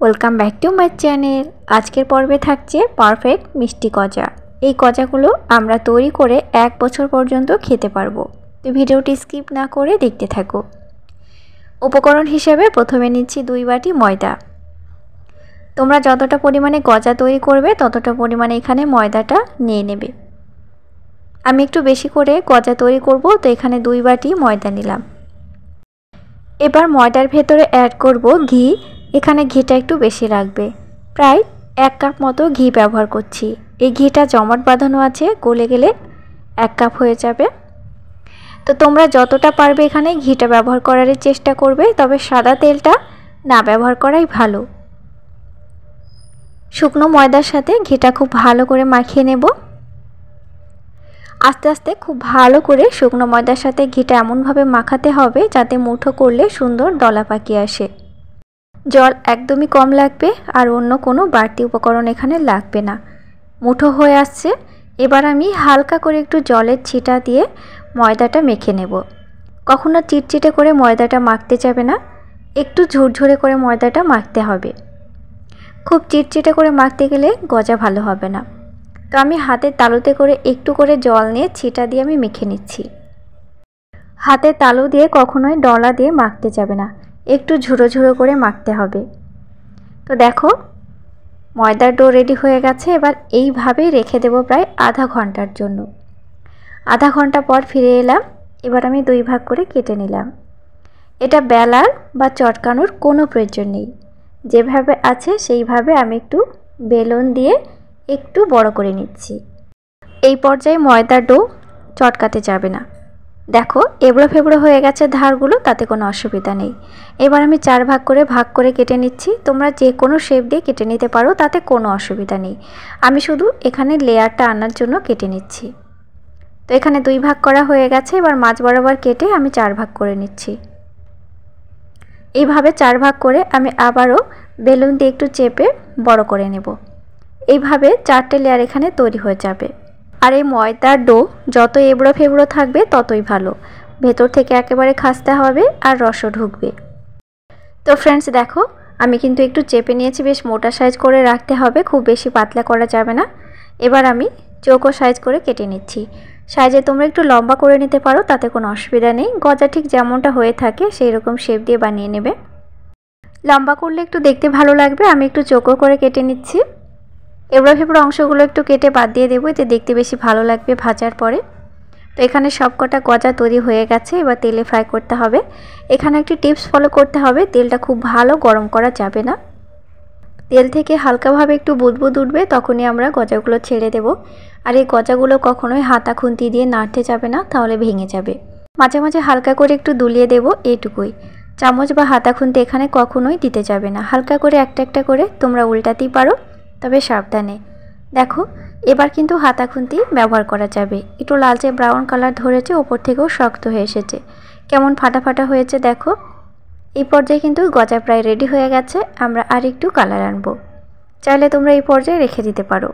Welcome back to my channel. আজকের পর্বে থাকছে পারফেক্ট মিষ্টি গজা। এই গজাগুলো আমরা তৈরি করে 1 বছর পর্যন্ত খেতে পারবো। তো ভিডিওটি স্কিপ না করে দেখতে থাকো। উপকরণ হিসেবে প্রথমে নিচ্ছি 2 বাটি ময়দা। তোমরা যতটা পরিমাণে গজা তৈরি করবে ততটা পরিমাণে এখানে ময়দাটা নিয়ে নেবে। আমি একটু বেশি করে গজা তৈরি করব, তো এখানে 2 বাটি ময়দা নিলাম। এবার ময়দার ভেতরে অ্যাড করব ঘি। এখানে ঘিটা একটু বেশি লাগবে, প্রায় 1 কাপ মতো ঘি ব্যবহার করছি। এই ঘিটা জমাট বাঁধানো আছে, গলে গেলে 1 কাপ হয়ে যাবে। তো তোমরা যতটা পারবে এখানে ঘিটা ব্যবহার করার চেষ্টা করবে, তবে সাদা তেলটা না ব্যবহার করাই ভালো। শুকনো ময়দার সাথে ঘিটা খুব ভালো করে মাখিয়ে নেব। আস্তে আস্তে খুব ভালো করে শুকনো ময়দার সাথে ঘিটা এমনভাবে মাখাতে হবে যাতে মুঠো করলে সুন্দর দলা পাকিয়ে আসে। জল একদমই কম লাগবে, আর অন্য কোনো বাড়তি উপকরণ এখানে লাগবে না। মুঠো হয়ে আসছে। এবার আমি হালকা করে একটু জলের ছিটা দিয়ে ময়দাটা মেখে নেব। কখনো চিটচিটে করে ময়দাটা মাখতে যাবে না, একটু ঝুরঝুরে করে ময়দাটা মাখতে হবে। খুব চিটচিটে করে মাখতে গেলে গজা ভালো হবে না। তো আমি হাতের তালুতে করে একটু করে জল নিয়ে ছিটা দিয়ে আমি মেখে নিচ্ছি। হাতের তালু দিয়ে কখনোই ডলা দিয়ে মাখতে যাবে না, একটু ঝুরো ঝুরো করে মাখতে হবে। তো দেখো ময়দার ডো রেডি হয়ে গেছে। এবার এইভাবেই রেখে দেব প্রায় আধা ঘন্টার জন্য। আধা ঘন্টা পর ফিরে এলাম। এবার আমি 2 ভাগ করে কেটে নিলাম। এটা বেলার বা চটকানোর কোনো প্রয়োজন নেই, যেভাবে আছে সেইভাবে আমি একটু বেলুন দিয়ে একটু বড় করে নিচ্ছি। এই পর্যায়ে ময়দার ডো চটকাতে যাবে না। দেখো এবড়ো ফেবড়ো হয়ে গেছে ধারগুলো, তাতে কোনো অসুবিধা নেই। এবার আমি 4 ভাগ করে কেটে নিচ্ছি। তোমরা যে কোনো শেপ দিয়ে কেটে নিতে পারো, তাতে কোনো অসুবিধা নেই। আমি শুধু এখানে লেয়ারটা আনার জন্য কেটে নিচ্ছি। তো এখানে 2 ভাগ করা হয়ে গেছে। এবার মাঝ বরাবর কেটে আমি 4 ভাগ করে নিচ্ছি। এইভাবে 4 ভাগ করে আমি আবারও বেলুন দিয়ে একটু চেপে বড় করে নেব। এইভাবে 4টে লেয়ার এখানে তৈরি হয়ে যাবে। আর এই ময়দার ডো যত এবড়ো ফেবড়ো থাকবে ততই ভালো, ভেতর থেকে একেবারে খাস্তে হবে আর রসও ঢুকবে। তো ফ্রেন্ডস দেখো আমি কিন্তু একটু চেপে নিয়েছি, বেশ মোটা সাইজ করে রাখতে হবে, খুব বেশি পাতলা করা যাবে না। এবার আমি চৌকো সাইজ করে কেটে নিচ্ছি। সাইজে তোমরা একটু লম্বা করে নিতে পারো, তাতে কোনো অসুবিধা নেই। গজা ঠিক যেমনটা হয়ে থাকে সেই রকম শেপ দিয়ে বানিয়ে নেবে। লম্বা করলে একটু দেখতে ভালো লাগবে। আমি একটু চৌকো করে কেটে নিচ্ছি। এবড়ো খেবড়ো অংশগুলো একটু কেটে বাদ দিয়ে দেবো, এতে দেখতে বেশি ভালো লাগবে ভাজার পরে। তো এখানে সবকটা গজা তৈরি হয়ে গেছে। এবার তেলে ফ্রাই করতে হবে। এখানে একটি টিপস ফলো করতে হবে, তেলটা খুব ভালো গরম করা যাবে না। তেল থেকে হালকাভাবে একটু বুদবুদ উঠবে, তখনই আমরা গজাগুলো ছেড়ে দেব। আর এই গজাগুলো কখনোই হাতা খুন্তি দিয়ে নাড়তে যাবে না, তাহলে ভেঙে যাবে। মাঝে মাঝে হালকা করে একটু দুলিয়ে দেব, এইটুকুই। চামচ বা হাতা খুন্তি এখানে কখনোই দিতে যাবে না। হালকা করে একটা একটা করে তোমরা উল্টাতেই পারো, তবে সাবধানে। দেখো এবার কিন্তু হাতা খুন্তি ব্যবহার করা যাবে। একটু লালচে ব্রাউন কালার ধরেছে, ওপর থেকেও শক্ত হয়ে এসেছে, কেমন ফাটা ফাটা হয়েছে দেখো। এই পর্যায়ে কিন্তু গজা প্রায় রেডি হয়ে গেছে। আমরা আর একটু কালার আনবো, চাইলে তোমরা এই পর্যায়ে রেখে দিতে পারো।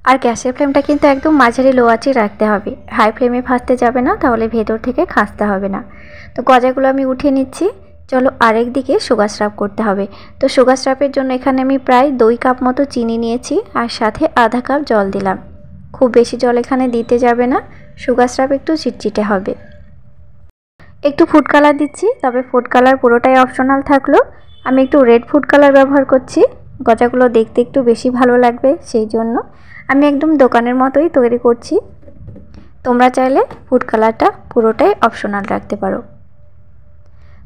আর গ্যাসের ফ্লেমটা কিন্তু একদম মাঝারি লো আঁচে রাখতে হবে, হাই ফ্লেমে ভাজতে যাবে না, তাহলে ভেতর থেকে খাসতে হবে না। তো গজাগুলো আমি উঠিয়ে নিচ্ছি। চলো আরেক দিকে সুগার সিরাপ করতে হবে। তো সুগার সিরাপের জন্য এখানে আমি প্রায় 2 কাপ মতো চিনি নিয়েছি, আর সাথে আধা কাপ জল দিলাম। খুব বেশি জল এখানে দিতে যাবে না, সুগার সিরাপ একটু চিটচিটে হবে। একটু ফুড কালার দিচ্ছি, তবে ফুড কালার পুরোটাই অপশনাল থাকলো। আমি একটু রেড ফুড কালার ব্যবহার করছি, গজাগুলো দেখতে একটু বেশি ভালো লাগবে, সেই জন্য আমি একদম দোকানের মতোই তৈরি করছি। তোমরা চাইলে ফুড কালারটা পুরোটাই অপশনাল রাখতে পারো।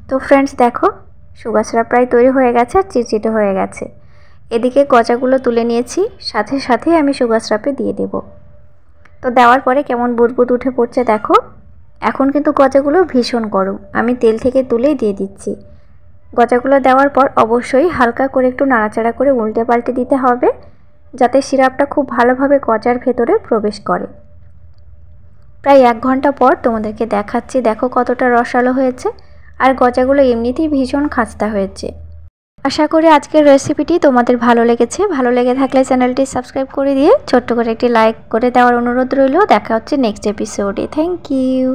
তো ফ্রেন্ডস দেখো সুগার সিরাপ প্রায় তৈরি হয়ে গেছে, আর চিটচিটে হয়ে গেছে। এদিকে গজাগুলো তুলে নিয়েছি, সাথে সাথে আমি সুগার সিরাপে দিয়ে দেব। তো দেওয়ার পরে কেমন বুদবুদ উঠে পড়ছে দেখো। এখন কিন্তু গজাগুলো ভীষণ গরম, আমি তেল থেকে তুলেই দিয়ে দিচ্ছি। গজাগুলো দেওয়ার পর অবশ্যই হালকা করে একটু নাড়াচাড়া করে উল্টে পাল্টে দিতে হবে, যাতে সিরাপটা খুব ভালোভাবে গজার ভেতরে প্রবেশ করে। প্রায় 1 ঘন্টা পর তোমাদেরকে দেখাচ্ছি, দেখো কতটা রসালো হয়েছে। আর গজাগুলো এমনিতেই ভীষণ খাস্তা হয়েছে। আশা করি আজকের রেসিপিটি তোমাদের ভালো লেগেছে। ভালো লেগে থাকলে চ্যানেলটি সাবস্ক্রাইব করে দিয়ে ছোট্ট করে একটি লাইক করে দেওয়ার অনুরোধ রইল। দেখা হচ্ছে নেক্সট এপিসোডে। Thank you.